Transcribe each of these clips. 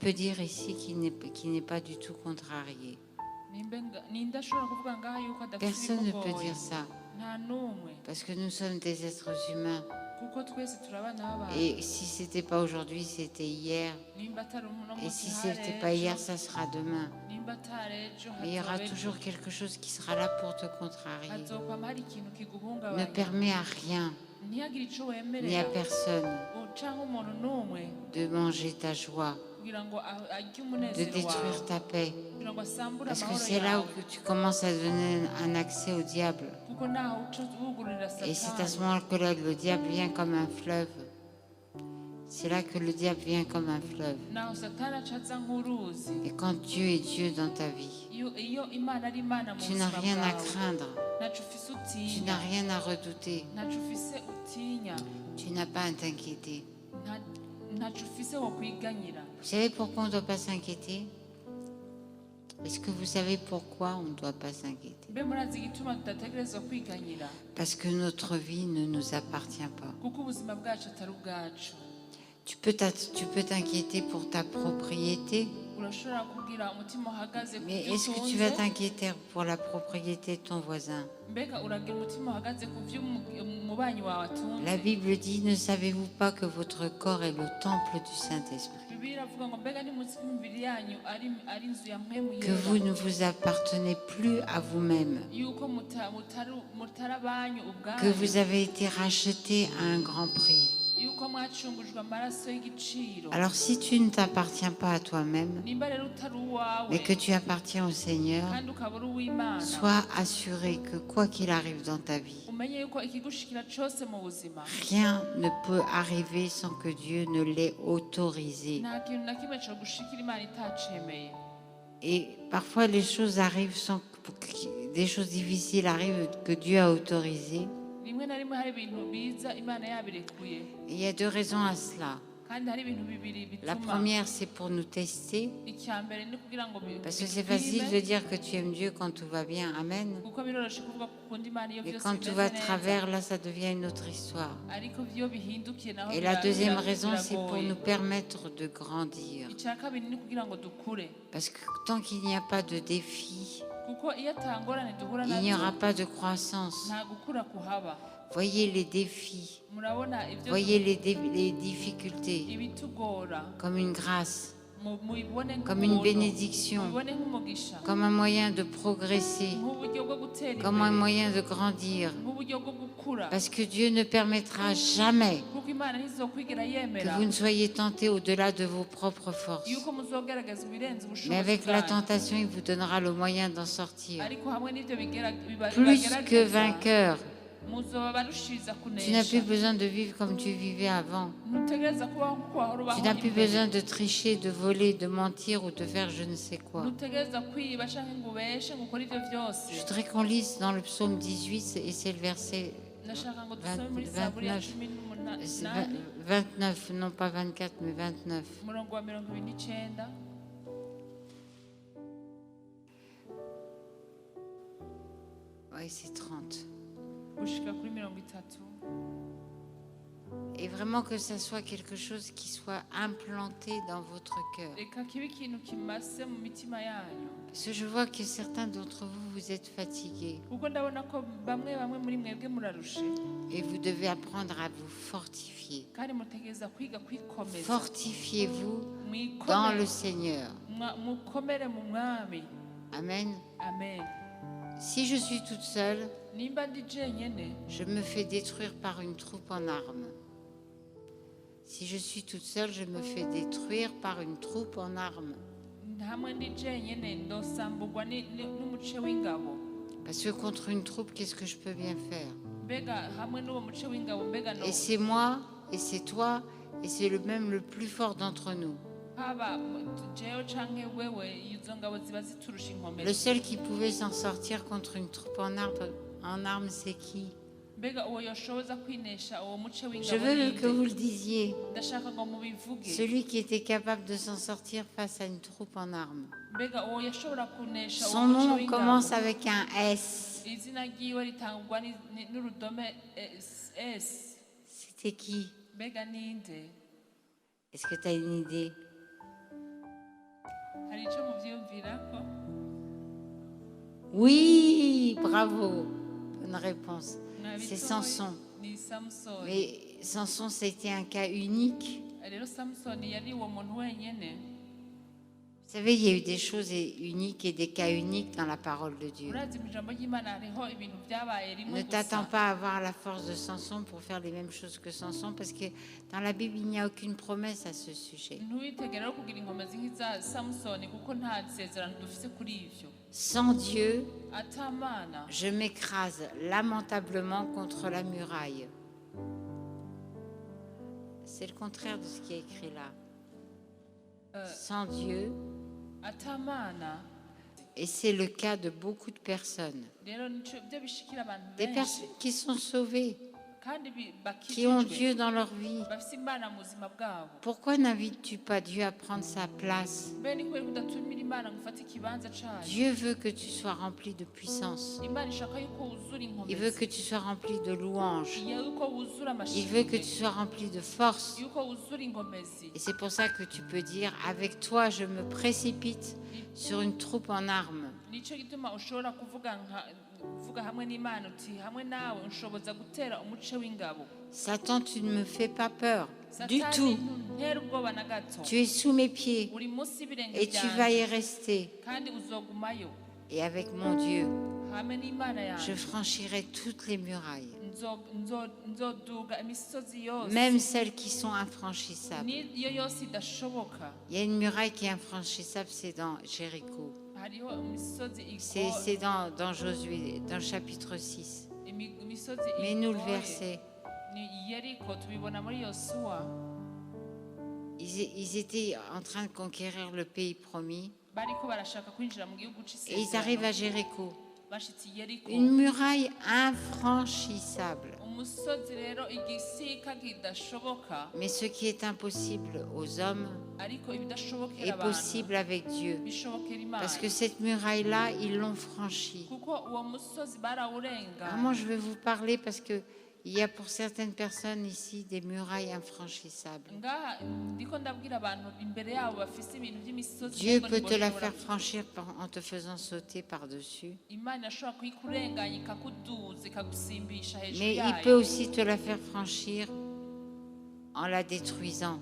peut dire ici qu'il n'est pas du tout contrarié? Personne ne peut dire ça. Parce que nous sommes des êtres humains. Et si ce n'était pas aujourd'hui, c'était hier. Et si ce n'était pas hier, ça sera demain. Mais il y aura toujours quelque chose qui sera là pour te contrarier. Ne permets à rien, ni à personne, de manger ta joie, de détruire ta paix. Parce que c'est là où tu commences à donner un accès au diable. Et c'est à ce moment que là, le diable vient comme un fleuve. C'est là que le diable vient comme un fleuve. Et quand Dieu est Dieu dans ta vie, tu n'as rien à craindre. Tu n'as rien à redouter. Tu n'as pas à t'inquiéter. Vous savez pourquoi on ne doit pas s'inquiéter? Est-ce que vous savez pourquoi on ne doit pas s'inquiéter? Parce que notre vie ne nous appartient pas. Tu peux t'inquiéter pour ta propriété, mais est-ce que tu vas t'inquiéter pour la propriété de ton voisin? La Bible dit, ne savez-vous pas que votre corps est le temple du Saint-Esprit? Que vous ne vous appartenez plus à vous-même, que vous avez été racheté à un grand prix. Alors si tu ne t'appartiens pas à toi-même, mais que tu appartiens au Seigneur, sois assuré que quoi qu'il arrive dans ta vie, rien ne peut arriver sans que Dieu ne l'ait autorisé. Et parfois les choses arrivent sans que des choses difficiles arrivent que Dieu a autorisées. Il y a deux raisons à cela. La première, c'est pour nous tester. Parce que c'est facile de dire que tu aimes Dieu quand tout va bien. Amen. Mais quand tout va de travers, là, ça devient une autre histoire. Et la deuxième raison, c'est pour nous permettre de grandir. Parce que tant qu'il n'y a pas de défi, il n'y aura pas de croissance. Voyez les défis, voyez les difficultés comme une grâce, comme une bénédiction, comme un moyen de progresser, comme un moyen de grandir. Parce que Dieu ne permettra jamais que vous ne soyez tentés au-delà de vos propres forces. Mais avec la tentation, il vous donnera le moyen d'en sortir. Plus que vainqueur. Tu n'as plus besoin de vivre comme tu vivais avant. Tu n'as plus besoin de tricher, de voler, de mentir ou de faire je ne sais quoi. Je voudrais qu'on lise dans le psaume 18 et c'est le verset 29, non pas 24 mais 29. Oui, c'est 30. Et vraiment que ça soit quelque chose qui soit implanté dans votre cœur. Parce que je vois que certains d'entre vous, vous êtes fatigués. Et vous devez apprendre à vous fortifier. Fortifiez-vous dans le Seigneur. Amen. Si je suis toute seule, je me fais détruire par une troupe en armes. Si je suis toute seule, je me fais détruire par une troupe en armes. Parce que contre une troupe, qu'est-ce que je peux bien faire? Et c'est moi, et c'est toi, et c'est même le plus fort d'entre nous. Le seul qui pouvait s'en sortir contre une troupe en armes, c'est qui? Je veux que vous le disiez. Celui qui était capable de s'en sortir face à une troupe en armes. Son nom commence avec un S. C'était qui? Est-ce que tu as une idée? Oui, bravo. Bonne réponse. C'est Samson. Mais Samson, c'était un cas unique. Vous savez, il y a eu des choses uniques et des cas uniques dans la parole de Dieu. Ne t'attends pas à avoir la force de Samson pour faire les mêmes choses que Samson, parce que dans la Bible, il n'y a aucune promesse à ce sujet. Sans Dieu, je m'écrase lamentablement contre la muraille. C'est le contraire de ce qui est écrit là. Sans Dieu, et c'est le cas de beaucoup de personnes. Des personnes qui sont sauvées, qui ont Dieu dans leur vie. Pourquoi n'invites-tu pas Dieu à prendre sa place? Dieu veut que tu sois rempli de puissance. Il veut que tu sois rempli de louanges. Il veut que tu sois rempli de force. Et c'est pour ça que tu peux dire, avec toi, je me précipite sur une troupe en armes. Satan, tu ne me fais pas peur du tout. Tu es sous mes pieds et tu vas y rester. Et avec mon Dieu, je franchirai toutes les murailles, même celles qui sont infranchissables. Il y a une muraille qui est infranchissable, c'est dans Jéricho. C'est dans Josué, dans le chapitre 6. Mais nous, le verset. Ils étaient en train de conquérir le pays promis. Et ils arrivent à Jéricho. Une muraille infranchissable. Mais ce qui est impossible aux hommes est possible avec Dieu. Parce que cette muraille-là, ils l'ont franchie. Moi, je vais vous parler parce que il y a pour certaines personnes ici des murailles infranchissables. Dieu peut te la faire franchir en te faisant sauter par-dessus. Mais il peut aussi te la faire franchir en la détruisant.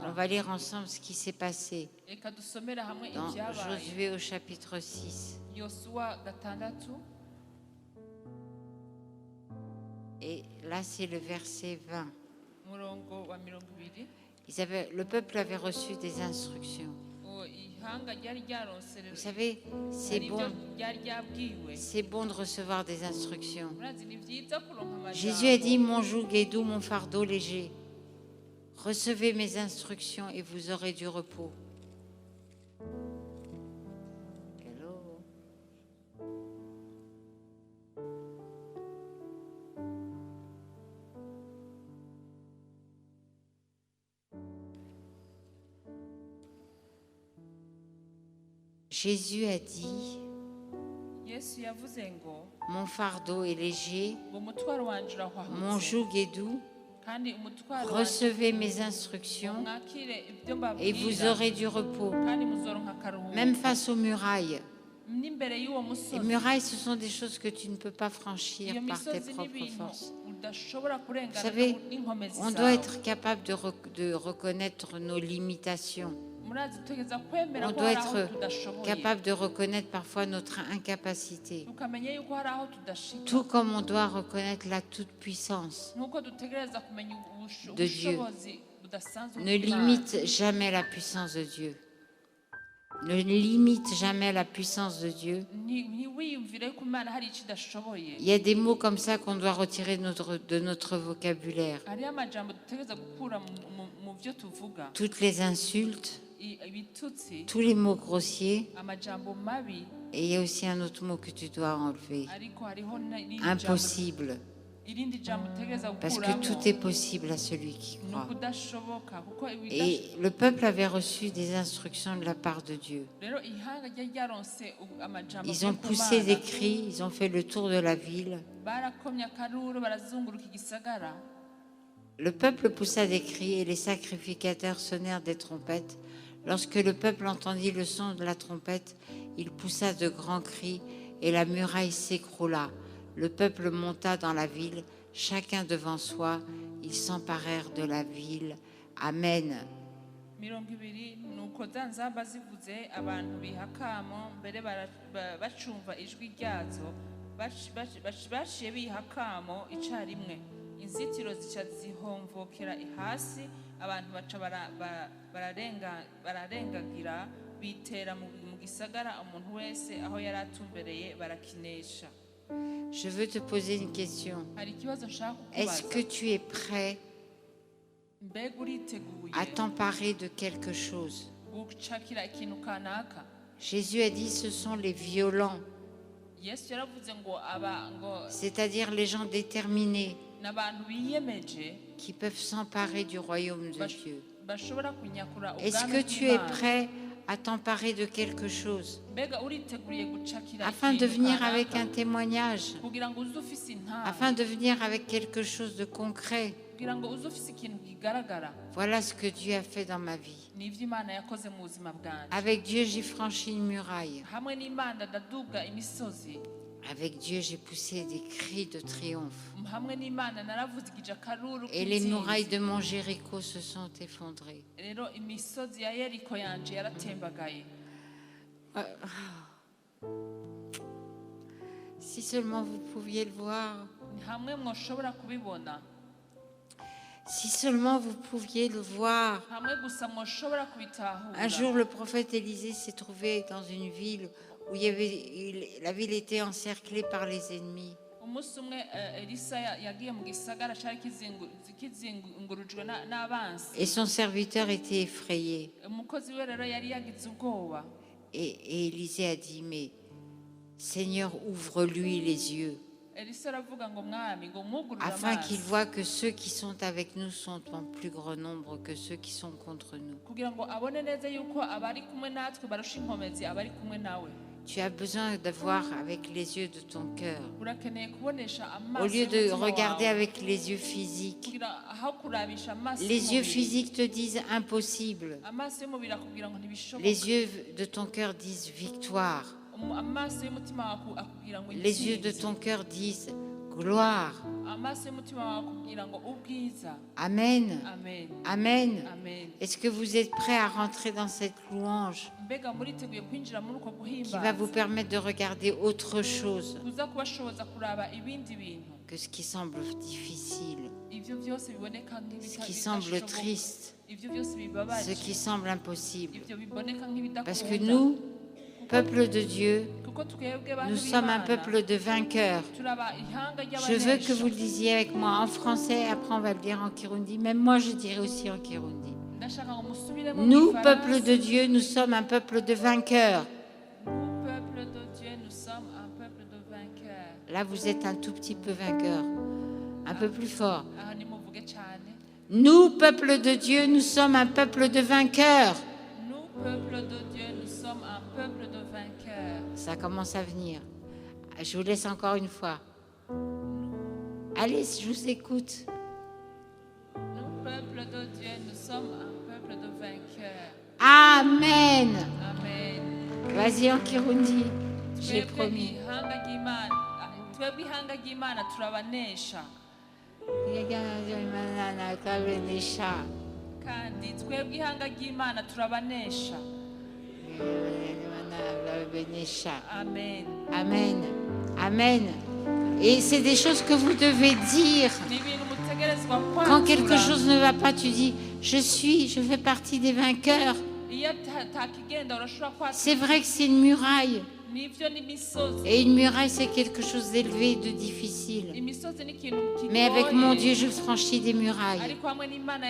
On va lire ensemble ce qui s'est passé dans Josué au chapitre 6. Et là, c'est le verset 20. Le peuple avait reçu des instructions. Vous savez, c'est bon de recevoir des instructions. Jésus a dit, mon joug est doux, mon fardeau léger. Recevez mes instructions et vous aurez du repos. Jésus a dit, mon fardeau est léger, mon joug est doux, recevez mes instructions et vous aurez du repos. Même face aux murailles. Les murailles, ce sont des choses que tu ne peux pas franchir par tes propres forces. Vous savez, on doit être capable de reconnaître nos limitations. On doit être capable de reconnaître parfois notre incapacité, tout comme on doit reconnaître la toute-puissance de Dieu. Ne limite jamais la puissance de Dieu. Ne limite jamais la puissance de Dieu. Il y a des mots comme ça qu'on doit retirer de notre vocabulaire. Toutes les insultes, tous les mots grossiers, et il y a aussi un autre mot que tu dois enlever. Impossible. Parce que tout est possible à celui qui croit. Et le peuple avait reçu des instructions de la part de Dieu. Ils ont poussé des cris, ils ont fait le tour de la ville. Le peuple poussa des cris et les sacrificateurs sonnèrent des trompettes. Lorsque le peuple entendit le son de la trompette, il poussa de grands cris et la muraille s'écroula. Le peuple monta dans la ville, chacun devant soi. Ils s'emparèrent de la ville. Amen. 20 nuko za nzamba zivuze abantu bihakamo mbere bacumva ijwi ryazo baciye bihakamo icarimwe inzitiro zica zihomvokera hasi abantu baca bararengagira bitera mu gisagara umuntu wese aho yari atumbereye barakinesha. Je veux te poser une question. Est-ce que tu es prêt à t'emparer de quelque chose? Jésus a dit ce sont les violents, c'est-à-dire les gens déterminés qui peuvent s'emparer du royaume de Dieu. Est-ce que tu es prêt à t'emparer de quelque chose afin de venir avec un témoignage, afin de venir avec quelque chose de concret? Voilà ce que Dieu a fait dans ma vie. Avec Dieu, j'ai franchi une muraille. Avec Dieu, j'ai poussé des cris de triomphe. Et les murailles de mon Jéricho se sont effondrées. Si seulement vous pouviez le voir. Si seulement vous pouviez le voir. Un jour, le prophète Élisée s'est trouvé dans une ville où la ville était encerclée par les ennemis. Et son serviteur était effrayé. Et Élisée a dit, mais Seigneur, ouvre-lui les yeux, afin qu'il voie que ceux qui sont avec nous sont en plus grand nombre que ceux qui sont contre nous. Tu as besoin de voir avec les yeux de ton cœur, au lieu de regarder avec les yeux physiques. Les yeux physiques te disent impossible. Les yeux de ton cœur disent victoire. Les yeux de ton cœur disent gloire. Amen. Amen. Est-ce que vous êtes prêts à rentrer dans cette louange qui va vous permettre de regarder autre chose que ce qui semble difficile, ce qui semble triste, ce qui semble impossible? Parce que nous, peuple de Dieu, nous sommes un peuple de vainqueurs. Je veux que vous le disiez avec moi en français, après on va le dire en Kirundi. Même moi, je dirais aussi en Kirundi. Nous, peuple de Dieu, nous sommes un peuple de vainqueurs. Là, vous êtes un tout petit peu vainqueur. Un peu plus fort. Nous, peuple de Dieu, nous sommes un peuple de vainqueurs. Nous, peuple de Dieu, nous sommes un peuple de vainqueurs. Ça commence à venir. Je vous laisse encore une fois. Allez, je vous écoute. Nous, peuple de Dieu, nous sommes un peuple de vainqueurs. Amen. Amen. Vas-y en Kirundi, j'ai promis. Kandi twebwe ihanga ry'Imana turabanesha. Amen. Amen. Amen. Et c'est des choses que vous devez dire. Quand quelque chose ne va pas, tu dis, je fais partie des vainqueurs. C'est vrai que c'est une muraille. Et une muraille, c'est quelque chose d'élevé, de difficile. Mais avec mon Dieu, je franchis des murailles.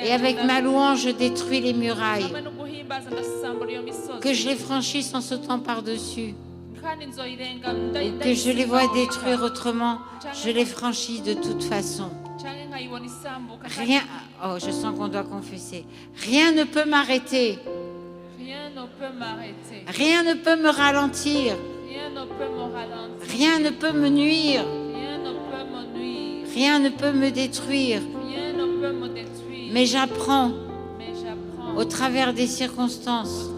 Et avec ma louange, je détruis les murailles. Que je les franchisse en sautant par-dessus. Ou que je les vois détruire autrement, je les franchis de toute façon. Rien, oh, je sens qu'on doit confesser. Rien ne peut m'arrêter. Rien ne peut me ralentir. Rien ne peut me nuire. Rien ne peut me détruire. Mais j'apprends au travers des circonstances,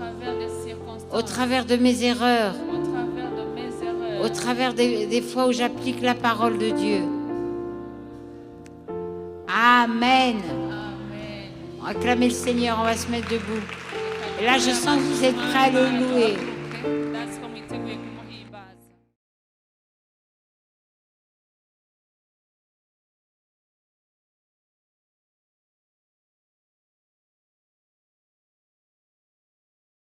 au travers de mes erreurs, au travers des fois où j'applique la parole de Dieu. Amen. Acclamez le Seigneur, on va se mettre debout. Et là, je sens que vous êtes prêts à le louer.